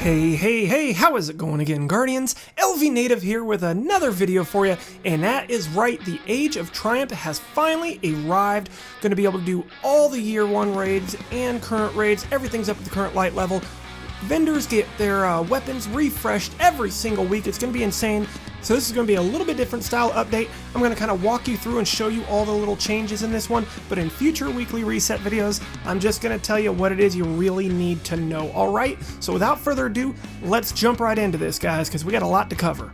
Hey, how is it going again, Guardians? LVnative here with another video for you, and that is right, the Age of Triumph has finally arrived. Going to be able to do all the Year 1 raids and current raids, everything's up at the current light level. Vendors get their weapons refreshed every single week, it's going to be insane. So this is going to be a little bit different style update. I'm going to kind of walk you through and show you all the little changes in this one, but in future weekly reset videos, I'm just going to tell you what it is you really need to know, alright? So without further ado, let's jump right into this, guys, because we got a lot to cover.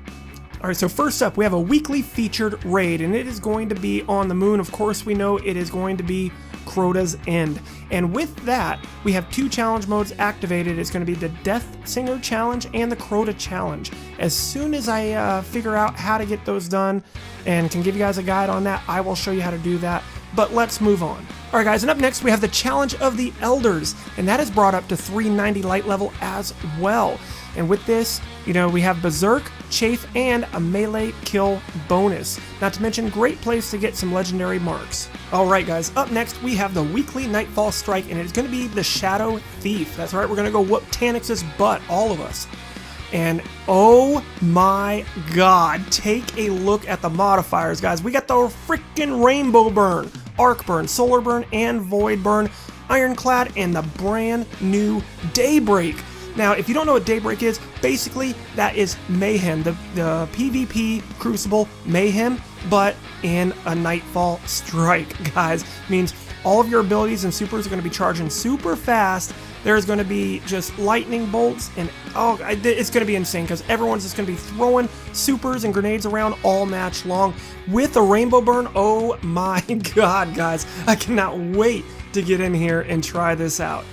Alright, so first up, we have a weekly featured raid, and it is going to be on the moon. Of course, we know it is going to be Crota's End. And with that, we have two challenge modes activated. It's going to be the Death Singer Challenge and the Crota Challenge. As soon as I figure out how to get those done and can give you guys a guide on that, I will show you how to do that. But let's move on. Alright guys, and up next we have the Challenge of the Elders, and that is brought up to 390 light level as well. And with this, you know, we have Berserk, Chafe, and a melee kill bonus. Not to mention, great place to get some legendary marks. Alright guys, up next we have the weekly Nightfall strike, and it's going to be the Shadow Thief. That's right, we're going to go whoop Tanix's butt, all of us. And oh my god, take a look at the modifiers, guys. We got the freaking Rainbow Burn, Arc Burn, Solar Burn, and Void Burn, Ironclad, and the brand new Daybreak. Now, if you don't know what Daybreak is, basically that is Mayhem, the PvP Crucible Mayhem, but in a Nightfall strike, guys. Means all of your abilities and supers are going to be charging super fast. There's going to be just lightning bolts, and oh, it's going to be insane because everyone's just going to be throwing supers and grenades around all match long with a Rainbow Burn. Oh my god, guys. I cannot wait to get in here and try this out.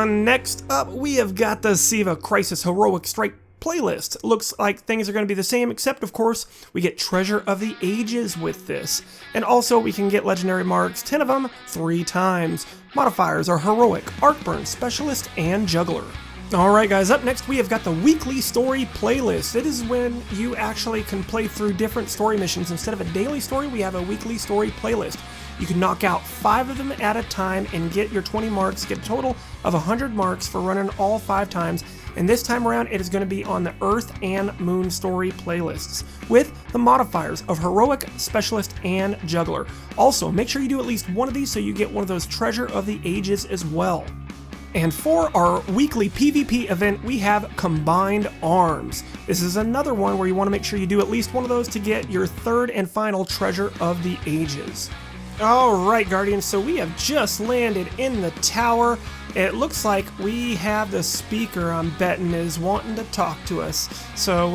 Next up, we have got the Siva Crisis Heroic Strike playlist. Looks like things are going to be the same, except of course we get Treasure of the Ages with this, and also we can get legendary marks, 10 of them 3 times. Modifiers are Heroic, Arc Burn, Specialist, and Juggler. Alright guys, up next we have got the weekly story playlist. It is when you actually can play through different story missions. Instead of a daily story, we have a weekly story playlist. You can knock out 5 of them at a time and get your 20 marks, get a total of 100 marks for running all 5 times. And this time around, it is going to be on the Earth and Moon story playlists with the modifiers of Heroic, Specialist, and Juggler. Also, make sure you do at least one of these so you get one of those Treasure of the Ages as well. And for our weekly PvP event, we have Combined Arms. This is another one where you want to make sure you do at least one of those to get your 3rd and final Treasure of the Ages. Alright Guardians, so we have just landed in the tower. It looks like we have the speaker, I'm betting, is wanting to talk to us. So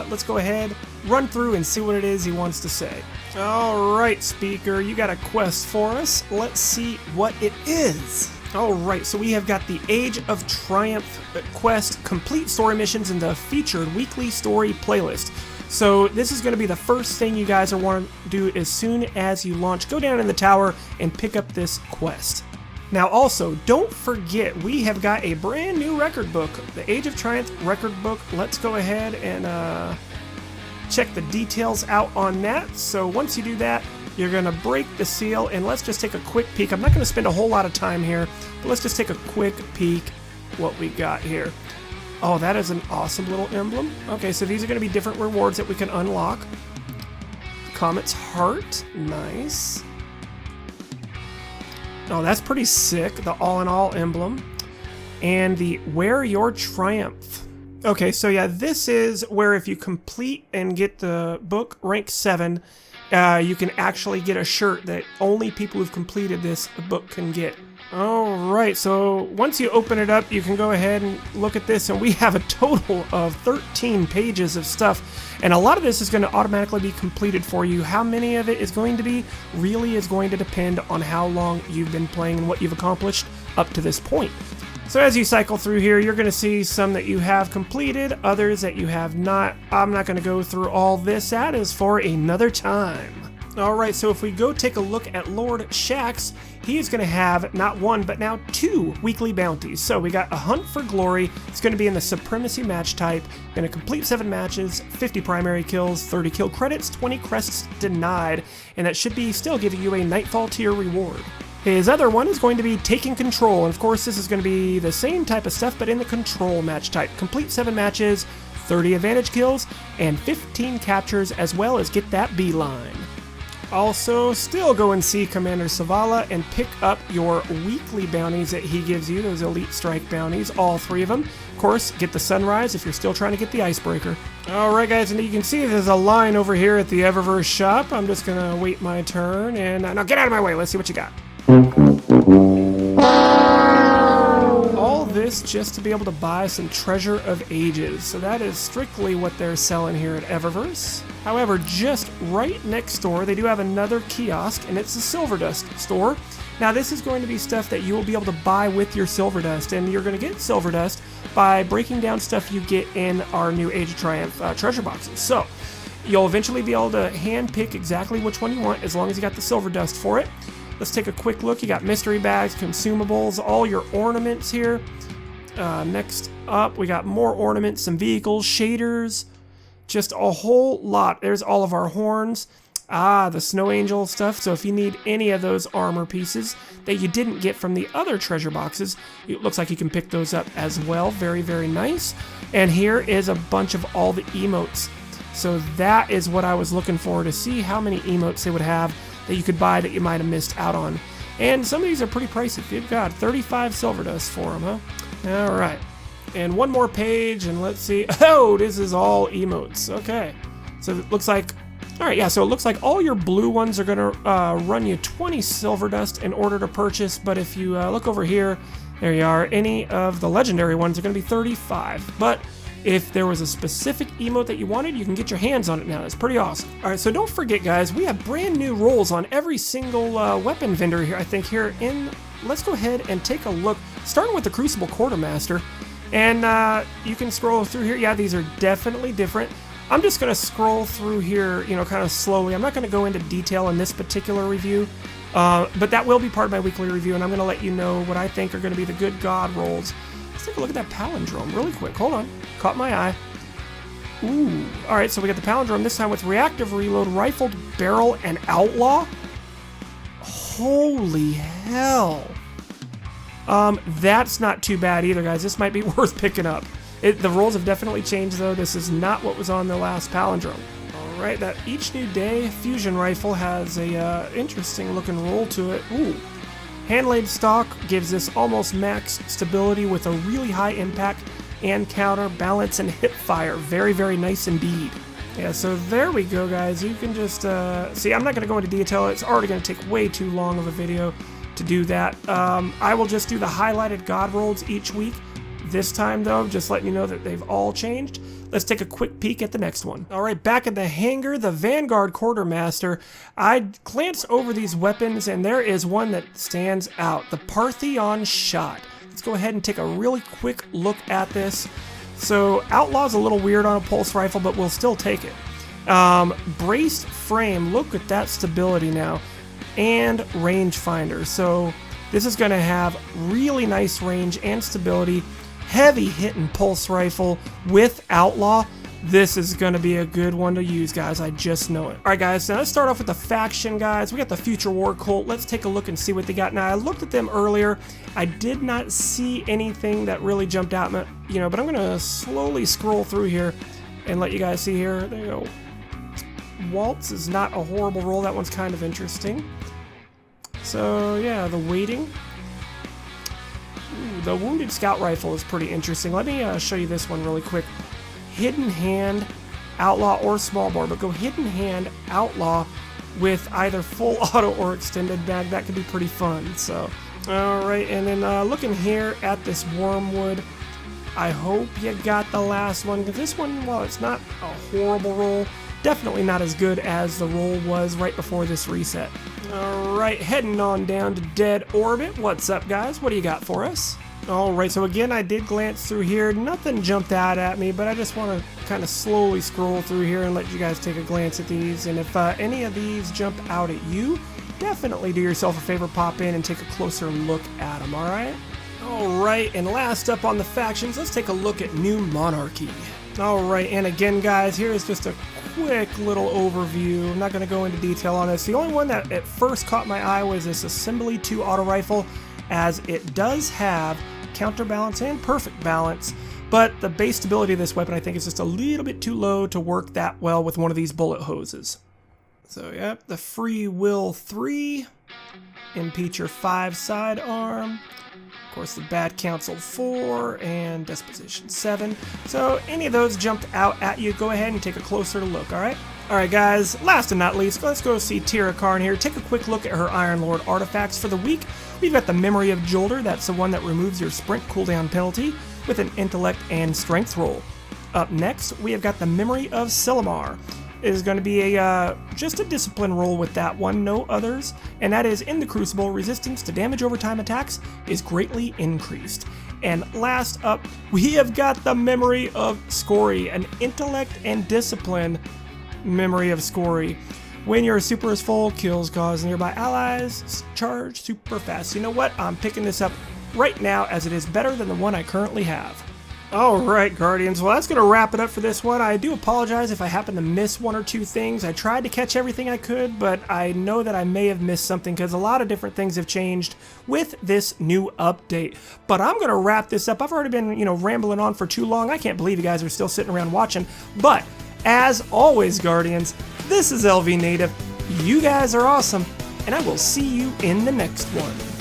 let's go ahead, run through and see what it is he wants to say. Alright speaker, you got a quest for us. Let's see what it is. Alright, so we have got the Age of Triumph quest, complete story missions in the featured weekly story playlist. So this is going to be the first thing you guys are want to do as soon as you launch. Go down in the tower and pick up this quest. Now also, don't forget, we have got a brand new record book, the Age of Triumph record book. Let's go ahead and check the details out on that. So once you do that, you're going to break the seal, and let's just take a quick peek. I'm not going to spend a whole lot of time here, but let's just take a quick peek what we got here. Oh, that is an awesome little emblem. Okay, so these are going to be different rewards that we can unlock. Comet's Heart, nice. Oh, that's pretty sick, the all-in-all emblem. And the Wear Your Triumph. Okay, so yeah, this is where if you complete and get the book rank 7, you can actually get a shirt that only people who've completed this book can get. Alright, so once you open it up, you can go ahead and look at this, and we have a total of 13 pages of stuff, and a lot of this is going to automatically be completed for you. How many of it is going to be really is going to depend on how long you've been playing and what you've accomplished up to this point. So as you cycle through here, you're going to see some that you have completed, others that you have not. I'm not going to go through all this. That is for another time. Alright, so if we go take a look at Lord Shaxx, he's going to have not 1, but now 2 weekly bounties. So we got a Hunt for Glory. It's going to be in the Supremacy match type. Going to complete 7 matches, 50 primary kills, 30 kill credits, 20 crests denied, and that should be still giving you a Nightfall tier reward. His other one is going to be Taking Control, and of course this is going to be the same type of stuff, but in the control match type. Complete 7 matches, 30 advantage kills, and 15 captures, as well as get that beeline. Also, still go and see Commander Savala and pick up your weekly bounties that he gives you, those Elite Strike bounties, all 3 of them. Of course, get the Sunrise if you're still trying to get the Icebreaker. Alright guys, and you can see there's a line over here at the Eververse shop. I'm just going to wait my turn, and now get out of my way, let's see what you got. All this just to be able to buy some Treasure of Ages. So that is strictly what they're selling here at Eververse. However, just right next door, they do have another kiosk, and it's the Silver Dust store. Now this is going to be stuff that you will be able to buy with your Silver Dust, and you're going to get Silver Dust by breaking down stuff you get in our new Age of Triumph treasure boxes. So you'll eventually be able to hand pick exactly which one you want as long as you got the Silver Dust for it. Let's take a quick look. You got mystery bags, consumables, all your ornaments here. Next up, we got more ornaments, some vehicles, shaders, just a whole lot. There's all of our horns. The Snow Angel stuff. So if you need any of those armor pieces that you didn't get from the other treasure boxes, it looks like you can pick those up as well. Very, very nice. And here is a bunch of all the emotes. So that is what I was looking for, to see how many emotes they would have that you could buy that you might have missed out on. And some of these are pretty pricey. You've got 35 Silver Dust for them, huh? All right. And one more page, and let's see. Oh, this is all emotes. Okay. So it looks like, all right, yeah, so it looks like all your blue ones are going to run you 20 Silver Dust in order to purchase. But if you look over here, there you are. Any of the legendary ones are going to be 35. But if there was a specific emote that you wanted, you can get your hands on it now. That's pretty awesome. All right, so don't forget, guys, we have brand new rolls on every single weapon vendor here, I think, here in... Let's go ahead and take a look, starting with the Crucible Quartermaster. And you can scroll through here. Yeah, these are definitely different. I'm just going to scroll through here, you know, kind of slowly. I'm not going to go into detail in this particular review, but that will be part of my weekly review, and I'm going to let you know what I think are going to be the good God rolls. Let's take a look at that palindrome really quick. Hold on. Caught my eye. Ooh. Alright, so we got the palindrome this time with reactive reload, rifled barrel, and outlaw. Holy hell. That's not too bad either, guys. This might be worth picking up. The rolls have definitely changed, though. This is not what was on the last palindrome. Alright, that each new day fusion rifle has a interesting looking roll to it. Ooh. Handlaid stock gives us almost max stability with a really high impact and counter, balance, and hip fire. Very, very nice indeed. Yeah, so there we go, guys. You can just see, I'm not going to go into detail. It's already going to take way too long of a video to do that. I will just do the highlighted God rolls each week. This time, though, just letting you know that they've all changed. Let's take a quick peek at the next one. All right, back in the hangar, the Vanguard Quartermaster. I glanced over these weapons, and there is one that stands out, the Parthenon Shot. Let's go ahead and take a really quick look at this. So, Outlaw's a little weird on a pulse rifle, but we'll still take it. Braced frame, look at that stability now. And rangefinder. So, this is going to have really nice range and stability. Heavy hitting pulse rifle with Outlaw. This is going to be a good one to use, guys. I just know it. All right, guys, now let's start off with the faction, guys. We got the Future War Cult. Let's take a look and see what they got. Now, I looked at them earlier. I did not see anything that really jumped out, you know, but I'm going to slowly scroll through here and let you guys see here. There you go. Waltz is not a horrible roll. That one's kind of interesting. So, yeah, the weighting. Ooh, the Wounded Scout Rifle is pretty interesting. Let me show you this one really quick. Hidden Hand, Outlaw, or Small Bore, but go Hidden Hand, Outlaw with either full auto or extended mag. That could be pretty fun. So, alright, and then looking here at this Wormwood, I hope you got the last one, because this one, while it's not a horrible roll, definitely not as good as the roll was right before this reset. Alright, heading on down to Dead Orbit. What's up, guys? What do you got for us? Alright, so again, I did glance through here. Nothing jumped out at me, but I just want to kind of slowly scroll through here and let you guys take a glance at these. And if any of these jump out at you, definitely do yourself a favor, pop in and take a closer look at them, alright? Alright, and last up on the factions, let's take a look at New Monarchy. Alright, and again, guys, here is just a quick little overview. I'm not going to go into detail on this. The only one that at first caught my eye was this Assembly 2 auto rifle, as it does have counterbalance and perfect balance, but the base stability of this weapon I think is just a little bit too low to work that well with one of these bullet hoses. So yep, the Free Will 3, Impeacher 5 sidearm, of course the Bad Counsel 4, and Disposition 7. So any of those jumped out at you, go ahead and take a closer look, alright? Alright guys, last and not least, let's go see Tira Karn here. Take a quick look at her Iron Lord artifacts for the week. We've got the Memory of Jolder, that's the one that removes your sprint cooldown penalty with an intellect and strength roll. Up next, we have got the Memory of Silmar. It is going to be just a discipline roll with that one, no others, and that is in the Crucible, resistance to damage over time attacks is greatly increased. And last up, we have got the Memory of Scory, an intellect and discipline Memory of Scory. When your super is full, kills cause nearby allies charge super fast. You know what? I'm picking this up right now as it is better than the one I currently have. Alright Guardians, well that's going to wrap it up for this one. I do apologize if I happen to miss one or two things. I tried to catch everything I could, but I know that I may have missed something because a lot of different things have changed with this new update. But I'm going to wrap this up. I've already been, rambling on for too long. I can't believe you guys are still sitting around watching. But as always Guardians, this is LVnative. You guys are awesome, and I will see you in the next one.